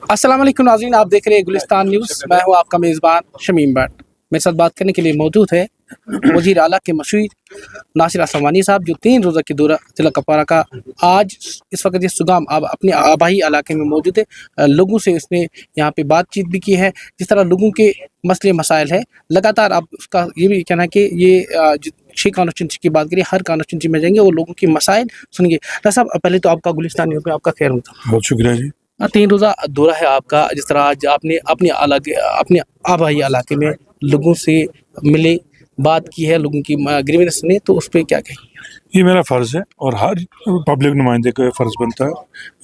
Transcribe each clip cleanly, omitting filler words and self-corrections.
अस्सलाम वालेकुम नाज़रीन, आप देख रहे हैं गुलिस्तान न्यूज़। मैं हूं आपका मेज़बान शमीम भट्ट। मेरे साथ बात करने के लिए मौजूद है वज़ीर आला के मशहूर नासिर असवानी साहब, जो 3 रोज़ा के दौरा ज़िला कपवारा का आज इस वक्त ये सुगाम अपने आबाई इलाके में मौजूद है। लोगों से इसने यहाँ पे बातचीत भी की है, जिस तरह लोगों के मसले मसाइल है लगातार। आप उसका ये भी कहना है कि ये 6 कॉन्स्टिट्यूंसी की बात करिए, हर कॉन्स्टिट्यूंसी में जाएंगे और लोगों की मसाइल सुनेंगे। डॉक्टर साहब, पहले तो आपका गुलिस्तान न्यूज़ में आपका खैर होता। बहुत शुक्रिया जी। 3 रोज़ा दौरा है आपका, जिस तरह आज आपने अपने आबाई इलाके में लोगों से मिले, बात की है, लोगों की ग्रीवेंस ने, तो उस पर क्या कहेंगे? ये मेरा फ़र्ज़ है और हर पब्लिक नुमाइंदे का फ़र्ज़ बनता है।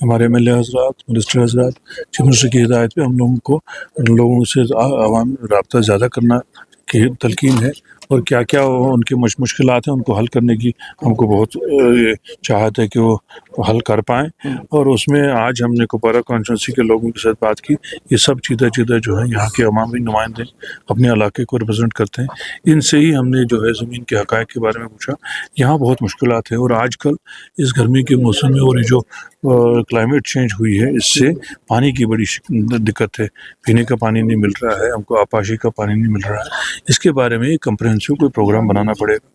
हमारे एमएलए हज़रात, मिनिस्टर हज़रात, चीफ मिनिस्टर की हिदायत पे हम लोगों से आवाम रब्ता ज़्यादा करना की तलकीन है, और क्या क्या उनकी मुश्किलात हैं उनको हल करने की हमको बहुत चाहत है कि वो हल कर पाएँ। और उसमें आज हमने कुपवारा कॉन्स्टिट्यूंसी के लोगों के साथ बात की। ये सब चीज़ें जो हैं यहाँ के अवामी नुमाइंदे अपने इलाके को रिप्रेजेंट करते हैं, इनसे ही हमने जो है ज़मीन के हक़ाइक़ के बारे में पूछा। यहाँ बहुत मुश्किलात है, और आजकल इस गर्मी के मौसम में और ये जो क्लाइमेट चेंज हुई है, इससे पानी की बड़ी दिक्कत है। पीने का पानी नहीं मिल रहा है हमको, आपाशी का पानी नहीं मिल रहा है। इसके बारे में एक कम्प्रहेंसिव कोई प्रोग्राम बनाना पड़ेगा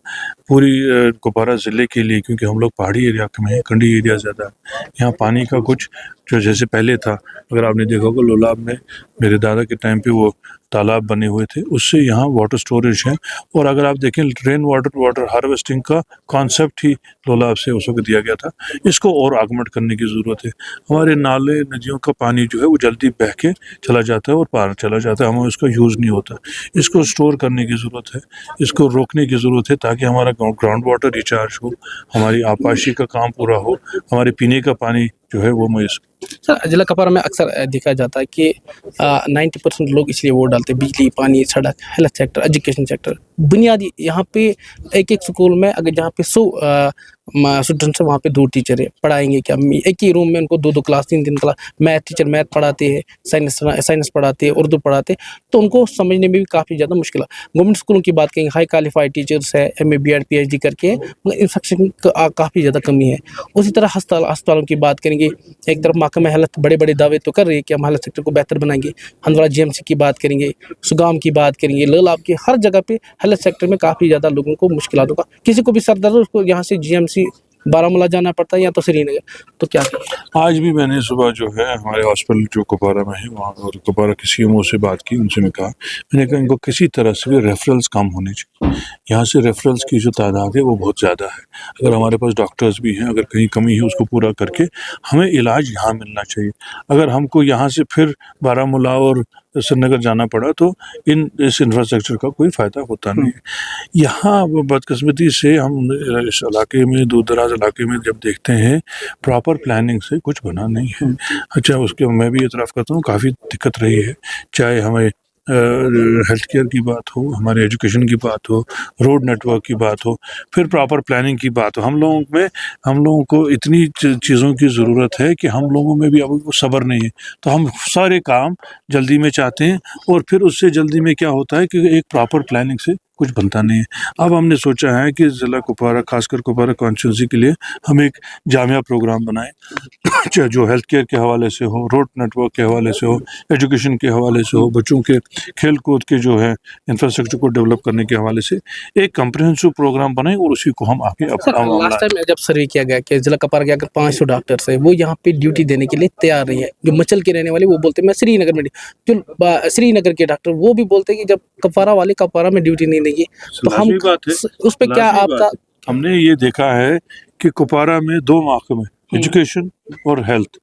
पूरी कुपवारा ज़िले के लिए, क्योंकि हम लोग पहाड़ी एरिया में हैं, कंडी एरिया ज़्यादा है। यहाँ पानी का कुछ जो जैसे पहले था, अगर आपने देखा होगा लोलाब में मेरे दादा के टाइम पे वो तालाब बने हुए थे, उससे यहाँ वाटर स्टोरेज है। और अगर आप देखें रेन वाटर हार्वेस्टिंग का कॉन्सेप्ट ही लोलाब से उस वक्त दिया गया था। इसको और आगमेंट करने की ज़रूरत है। हमारे नाले नदियों का पानी जो है वो जल्दी बह के चला जाता है और पार चला जाता है, हमें उसका यूज़ नहीं होता। इसको स्टोर करने की ज़रूरत है, इसको रोकने की ज़रूरत है, ताकि हमारा ग्राउंड वाटर रिचार्ज हो, हमारी आपाशी का काम पूरा हो, हमारे पीने का पानी जो है वो मैसर। सर, जिला कपवारा में अक्सर देखा जाता है कि 90% लोग इसलिए वोट डालते हैं, बिजली, पानी, सड़क, हेल्थ सेक्टर, एजुकेशन सेक्टर, बुनियादी। यहाँ पे एक स्कूल में अगर जहाँ पे 100 स्टूडेंट्स है, वहाँ पे 2 टीचर है, पढ़ाएंगे क्या? एक ही रूम में उनको 2 class, 3 class, math teacher math पढ़ाते हैं, साइंस पढ़ाते हैं, उर्दू पढ़ाते हैं, तो उनको समझने में भी काफ़ी ज़्यादा मुश्किल है। गवर्नमेंट स्कूलों की बात करेंगे, हाई क्वालिफाइड टीचर्स है, MA BEd PhD करके, मगर इंफ्रास्ट्रक्चर का काफ़ी ज़्यादा कमी है। उसी तरह अस्पतालों की बात करेंगे, एक तरफ महकमा हेल्थ बड़े बड़े दावे तो कर रही है कि हम हेल्थ सेक्टर को बेहतर बनाएंगे। हंदवाड़ा GMC की बात करेंगे, सुगाम की बात करेंगे, लोलाब की, हर जगह पे हेल्थ सेक्टर में काफ़ी ज़्यादा लोगों को मुश्किलातों का, किसी को भी सर दर्द, उसको यहाँ से GMC बारामूला जाना पड़ता है या तो श्रीनगर। तो क्या आज भी मैंने सुबह जो है हमारे हॉस्पिटल जो कुपवारा में है वहाँ, और कुपवारा के CMO से बात की, उनसे मैं कहा, मैंने कहा इनको किसी तरह से भी रेफरल्स कम होने चाहिए। यहाँ से रेफरल्स की जो तादाद है वो बहुत ज़्यादा है। अगर हमारे पास डॉक्टर्स भी हैं, अगर कहीं कमी है उसको पूरा करके हमें इलाज यहाँ मिलना चाहिए। अगर हमको यहाँ से फिर बारामूला और श्रीनगर जाना पड़ा तो इस इंफ्रास्ट्रक्चर का कोई फ़ायदा होता नहीं है। यहाँ बदकिस्मती से हम इस इलाके में, दूर दराज इलाके में जब देखते हैं, प्रॉपर प्लानिंग से कुछ बना नहीं है। अच्छा, उसके मैं भी एतराफ़ करता हूँ काफ़ी दिक्कत रही है, चाहे हमें हेल्थ केयर की बात हो, हमारे एजुकेशन की बात हो, रोड नेटवर्क की बात हो, फिर प्रॉपर प्लानिंग की बात हो। हम लोगों को इतनी चीज़ों की ज़रूरत है कि हम लोगों में भी अब वो सब्र नहीं है, तो हम सारे काम जल्दी में चाहते हैं, और फिर उससे जल्दी में क्या होता है कि एक प्रॉपर प्लानिंग से कुछ बनता नहीं है। अब हमने सोचा है कि ज़िला कुपवारा, खासकर कुपवारा कॉन्स्टिट्यूंसी के लिए हम एक जामिया प्रोग्राम बनाएं, जो हेल्थ केयर के हवाले से हो, रोड नेटवर्क के हवाले से हो, एजुकेशन के हवाले से हो, बच्चों के खेल कूद के जो है इंफ्रास्ट्रक्चर को डेवलप करने के हवाले से एक कम्प्रहेंसिव प्रोग्राम बनाएं, और उसी को हम आगे लास्ट टाइम जब सर्वे किया गया कि जिला कपवारा के अगर 500 डॉक्टर्स है, वो यहाँ पे ड्यूटी देने के लिए तैयार नहीं है। जो मचल के रहने वाले वो बोलते हैं मैं श्रीनगर में, जो श्रीनगर के डॉक्टर वो भी बोलते हैं कि जब कपवारा वाले कपवारा में ड्यूटी नहीं देंगे, तो हम उस पर क्या आपका? हमने ये देखा है कि कुपवारा में 2 महकमे, एजुकेशन और हेल्थ,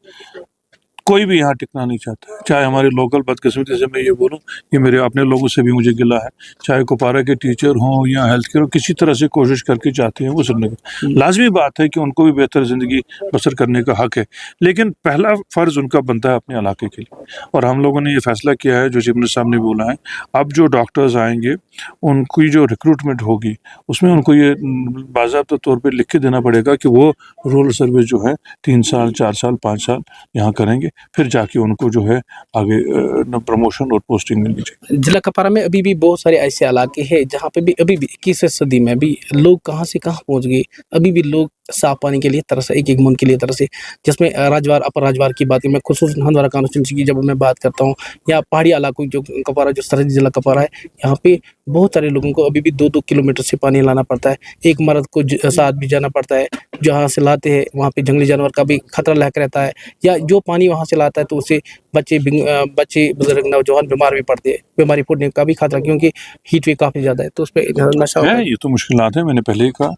कोई भी यहाँ टिकना नहीं चाहता। चाहे हमारे लोकल, बदकिस्मती से मैं ये बोलूँ, ये मेरे अपने लोगों से भी मुझे गिला है, चाहे कुपवारा के टीचर हों या हेल्थ केयर हो, किसी तरह से कोशिश करके चाहते हैं वो श्रीनगर। लाजमी बात है कि उनको भी बेहतर ज़िंदगी बसर करने का हक़ है, लेकिन पहला फ़र्ज़ उनका बनता है अपने इलाके के लिए। और हम लोगों ने ये फ़ैसला किया है, जो चीफ मिनिस्टर साहब ने बोला है, अब जो डॉक्टर्स आएंगे उनकी जो रिक्रूटमेंट होगी उसमें उनको ये बाज़ाब्ता तौर पर लिख के देना पड़ेगा कि वो रूरल सर्विस जो है 3 साल, 4 साल, 5 साल यहाँ करेंगे। پھر جا کے ان کو جو ہے آگے پروموشن اور پوسٹنگ ملنی چاہیے. ضلع کپوارہ میں ابھی بھی بہت سارے ایسے علاقے ہیں جہاں پہ بھی ابھی بھی 21ویں صدی میں بھی لوگ کہاں سے کہاں پہنچ گئے. ابھی بھی لوگ صاف پانی کے لیے ترس ایک ایک بوند کے لیے ترسے. جس میں راجوار اپر راجوار کی بات میں خصوصاً ہندوارہ کانسٹیچوئنسی کی جب میں بات کرتا ہوں یا پہاڑی علاقوں جو کپوارہ جو سرحدی ضلع کپوارہ ہے یہاں پہ بہت سارے لوگوں کو ابھی بھی 2-2 کلومیٹر سے پانی لانا پڑتا ہے. ایک مرد کو ساتھ بھی جانا پڑتا ہے. جہاں سے لاتے ہیں وہاں پہ جنگلی جانور کا بھی خطرہ لاحق رہتا ہے یا جو پانی وہاں سے لاتا ہے تو اسے بچے بزرگ نوجوان بیمار بھی پڑتے ہیں. بیماری پڑنے کا بھی خطرہ کیونکہ ہیٹ ویو کافی زیادہ ہے تو اس پہ نشہ ہوتا ہے. یہ تو مشکلات ہیں، میں نے پہلے ہی کہا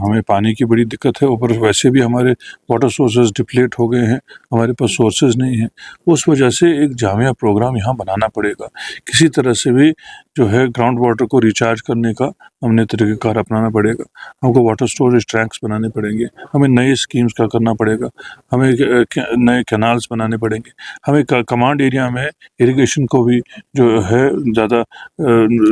ہمیں پانی کی بڑی دقت ہے. اوپر ویسے بھی ہمارے واٹر سورسز ڈپلیٹ ہو گئے ہیں، ہمارے پاس سورسز نہیں ہیں. اس وجہ سے ایک جامع پروگرام یہاں بنانا پڑے گا. کسی طرح سے بھی جو ہے گراؤنڈ واٹر کو ریچارج کرنے کا ہم نے طریقہ کار اپنانا پڑے گا. ہم کو واٹر سٹوریج ٹینکس بنانے پڑیں گے. ہمیں نئے اسکیمز کا کرنا پڑے گا. ہمیں نئے کینالز بنانے پڑیں گے. ہمیں کمانڈ ایریا میں اریگیشن کو بھی جو ہے زیادہ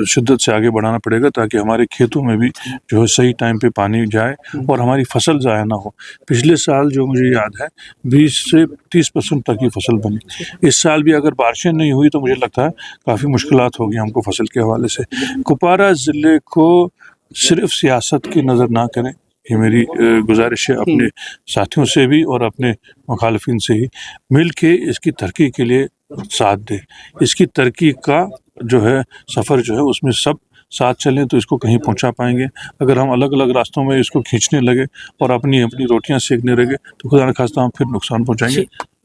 شدت سے آگے بڑھانا پڑے گا تاکہ ہمارے کھیتوں میں بھی جو ہے صحیح ٹائم پہ پانی جائے اور ہماری فصل ضائع نہ ہو. پچھلے سال جو مجھے یاد ہے 20 سے 30% تک کی فصل بنی. اس سال بھی اگر بارشیں نہیں ہوئی تو مجھے لگتا ہے کافی مشکلات ہوگی ہم کو فصل کے حوالے سے. کپوارہ ضلع کو صرف سیاست کی نظر نہ کریں، یہ میری گزارش ہے اپنے ساتھیوں سے بھی اور اپنے مخالفین سے ہی. مل کے اس کی ترقی کے لیے ساتھ دیں. اس کی ترقی کا جو ہے سفر جو ہے اس میں سب ساتھ چلیں تو اس کو کہیں پہنچا پائیں گے. اگر ہم الگ الگ راستوں میں اس کو کھینچنے لگے اور اپنی روٹیاں سیکنے لگے تو خدا نخواستہ ہم پھر نقصان پہنچائیں گے.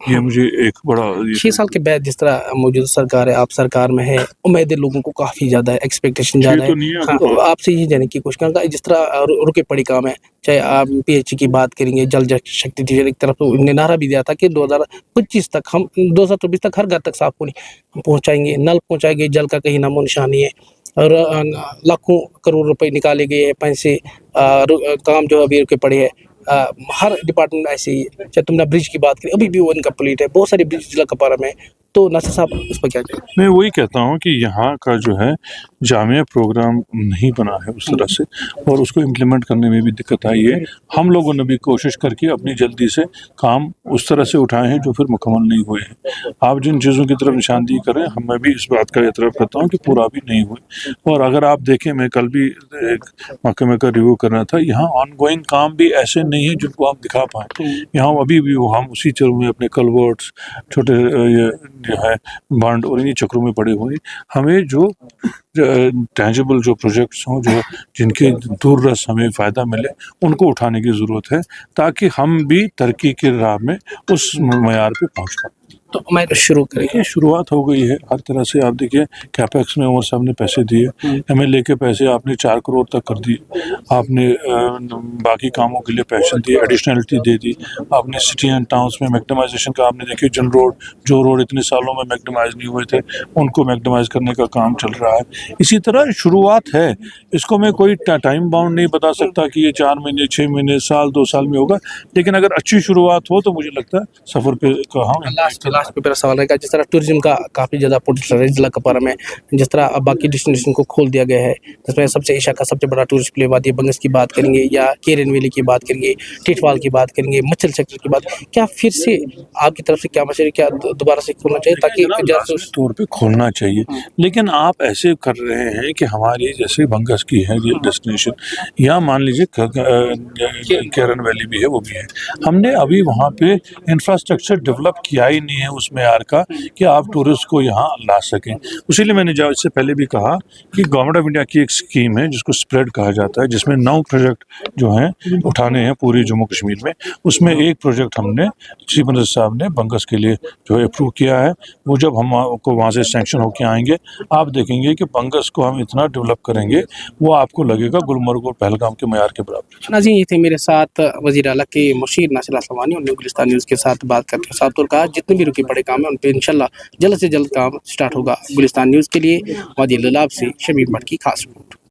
یہ مجھے ایک بڑا 6 سال کے بعد جس طرح موجودہ سرکار ہے، آپ سرکار میں ہے، امیدیں لوگوں کو کافی زیادہ ہے، ایکسپیکٹیشن زیادہ ہے. آپ سے یہ جاننے کی کوشش کروں گا جس طرح رکے پڑے کام ہے، چاہے آپ پی ایچ کی بات کریں گے، جل شکتی ٹیچر ایک طرف نے نعرہ بھی دیا تھا کہ 2025 تک ہم 2024 تک ہر گھر تک صاف پانی پہنچائیں گے، نل پہنچائیں گے. جل کا کہیں نام و نشان نہیں ہے اور لاکھوں کروڑ روپے نکالے گئے ہیں پیسے. کام جو ابھی رکے پڑے ہے ہر ڈپارٹمنٹ میں ایسے ہی ہے. چاہے تم نے برج کی بات کری ابھی بھی وہ انکمپلیٹ ہے. بہت سارے برج ضلع کپوارہ میں. تو ناصر صاحب اس پر کیا کہیں؟ میں وہی کہتا ہوں کہ یہاں کا جو ہے جامع پروگرام نہیں بنا ہے اس طرح سے اور اس کو امپلیمنٹ کرنے میں بھی دقت آئی ہے. ہم لوگوں نے بھی کوشش کر کے اپنی جلدی سے کام اس طرح سے اٹھائے ہیں جو پھر مکمل نہیں ہوئے ہیں. آپ جن چیزوں کی طرف نشاندہی کریں میں بھی اس بات کا اعتراف کرتا ہوں کہ پورا بھی نہیں ہوئے. اور اگر آپ دیکھیں میں کل بھی ایک محکمے کا ریویو کرنا تھا، یہاں آن گوئنگ کام بھی ایسے نہیں ہیں جن کو ہم دکھا پائیں. یہاں ابھی بھی ہم اسی چروں میں اپنے کلورٹس چھوٹے جو ہے بانڈ اور انہی چکروں میں پڑے ہوئے. ہمیں جو ٹینجیبل جو پروجیکٹس ہوں جو جن کے دور رس ہمیں فائدہ ملے ان کو اٹھانے کی ضرورت ہے تاکہ ہم بھی ترقی کے راہ میں اس معیار پہ پہنچ پائیں. تو میں شروع کریں. دیکھیے شروعات ہو گئی ہے ہر طرح سے. آپ دیکھیے کیپیکس میں عمر صاحب نے پیسے دیے، ایم ایل اے کے پیسے آپ نے 4 کروڑ تک کر دیے. آپ نے باقی کاموں کے لیے پیسے دیے، ایڈیشنلٹی دے دی. آپ نے سٹی اینڈ ٹاؤنس میں میگنمائزیشن کا آپ نے دیکھیے جو روڈ اتنے سالوں میں میگنمائز نہیں ہوئے تھے ان کو میگنمائز کرنے کا کام چل رہا ہے. اسی طرح شروعات ہے. اس کو میں کوئی ٹائم باؤنڈ نہیں بتا سکتا کہ یہ 4 مہینے 6 مہینے سال 2 سال میں ہوگا، لیکن اگر اچھی شروعات ہو تو مجھے لگتا ہے سفر پہ لاسٹ پہ میرا سوال رہے گا. جس طرح ٹورزم کا کافی زیادہ پوٹینشیل ہے ضلع کپوارہ میں، جس طرح باقی ڈیسٹینیشن کو کھول دیا گیا ہے، جس میں سب سے ایشیا کا سب سے بڑا ٹورسٹ پلے وادی بنگس کی بات کریں گے یا کیرن ویلی کی بات کریں گے، ٹیٹوال کی بات کریں گے، مچھل سیکٹر کی بات، کیا پھر سے آپ کی طرف سے کیا مشورہ کیا دوبارہ سے کھولنا چاہیے تاکہ طور پہ کھولنا چاہیے؟ لیکن آپ ایسے کر رہے ہیں کہ ہماری جیسے بنگس کی ہے یہ ڈیسٹینیشن یا مان لیجیے کیرن ویلی بھی ہے وہ بھی ہے، ہم نے ابھی وہاں پہ انفراسٹرکچر ڈیولپ کیا ہی نہیں ہے اس معیار کا کہ آپ ٹورسٹ کو یہاں لا سکیں. اسی لیے میں نے اس سے پہلے بھی کہا کہ گورنمنٹ آف انڈیا کی ایک اسکیم ہے جس کو اسپریڈ کہا جاتا ہے، جس میں 9 پروجیکٹ جو ہیں اٹھانے ہیں پوری جموں کشمیر میں. اس میں ایک پروجیکٹ ہم نے چیف منسٹر صاحب نے بنگس کے لیے جو ہے اپروو کیا ہے. وہ جب ہم کو وہاں سے سینکشن ہو کے آئیں گے آپ دیکھیں گے کہ بنگس کو ہم اتنا ڈیولپ کریں گے وہ آپ کو لگے گا گلمرگ اور پہلگام کے معیار کے برابر. ناظرین یہ تھے میرے ساتھ وزیر اعلیٰ کے مشیر ناصر اسلمانی. انہوں نے گلستان نیوز کے ساتھ بات کرتے صاف طور کہا جتنے بھی رکے پڑے کام ہیں ان پہ انشاءاللہ جلد سے جلد کام سٹارٹ ہوگا. گلستان نیوز کے لیے وادی للاب سے شبیر بٹ کی خاص رپورٹ.